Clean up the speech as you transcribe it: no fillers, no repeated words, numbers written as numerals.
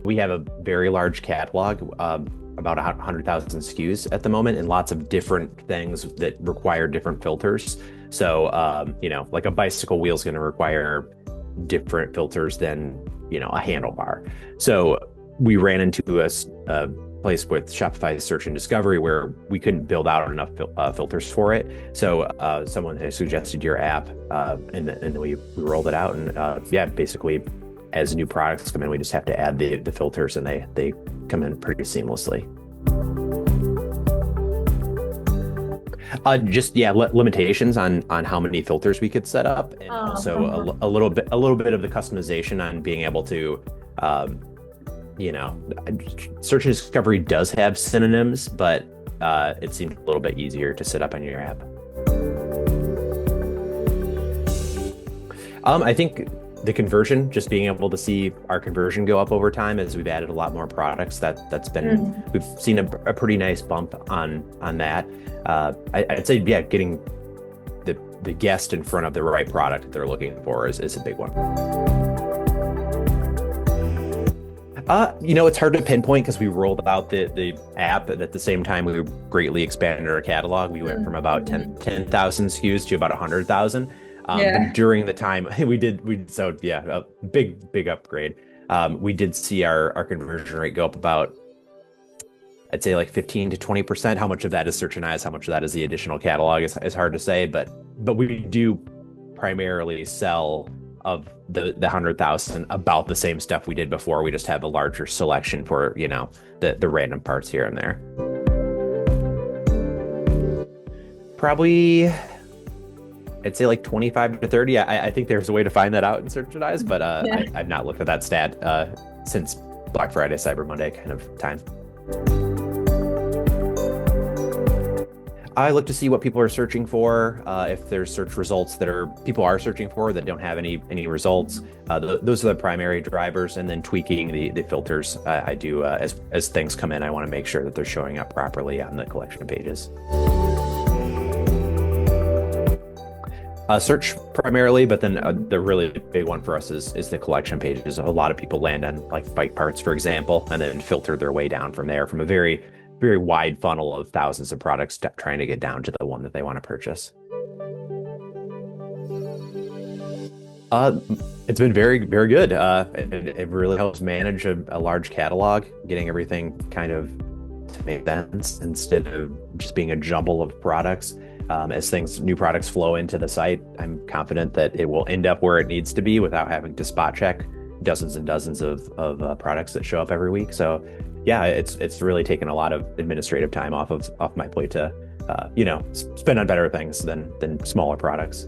We have a very large catalog, about 100,000 SKUs at the moment, and lots of different things that require different filters. So, like a bicycle wheel is going to require different filters than, a handlebar. So we ran into a place with Shopify Search and Discovery where we couldn't build out enough filters for it. So someone has suggested your app, and we rolled it out. And basically, as new products come in, we just have to add the filters, and they come in pretty seamlessly. Limitations on how many filters we could set up, and also a little bit of the customization on being able to, Search and Discovery does have synonyms, but it seemed a little bit easier to set up on your app. I think the conversion, just being able to see our conversion go up over time as we've added a lot more products, that's been we've seen a pretty nice bump on that. I'd say getting the guest in front of the right product that they're looking for is a big one. It's hard to pinpoint because we rolled out the app, but at the same time we greatly expanded our catalog. We went from about 10,000 SKUs to about 100,000. But during the time a big upgrade. We did see our conversion rate go up about, I'd say, like 15 to 20%. How much of that is Searchanise, how much of that is the additional catalog is hard to say, but we do primarily sell of the 100,000 about the same stuff we did before. We just have a larger selection for, the random parts here and there. Probably, I'd say like 25 to 30. I think there's a way to find that out in Searchanise, but I've not looked at that stat since Black Friday, Cyber Monday kind of time. I look to see what people are searching for. If there's search results people are searching for that don't have any results, those are the primary drivers. And then tweaking the filters. I do as things come in. I want to make sure that they're showing up properly on the collection pages. Search primarily, but then the really big one for us is the collection pages. A lot of people land on like bike parts, for example, and then filter their way down from there, from a very, very wide funnel of thousands of products, trying to get down to the one that they want to purchase. It's been very, very good. It really helps manage a large catalog, getting everything kind of to make sense instead of just being a jumble of products. As new products flow into the site, I'm confident that it will end up where it needs to be without having to spot check dozens and dozens of products that show up every week. So yeah, it's really taken a lot of administrative time off my plate to spend on better things than smaller products.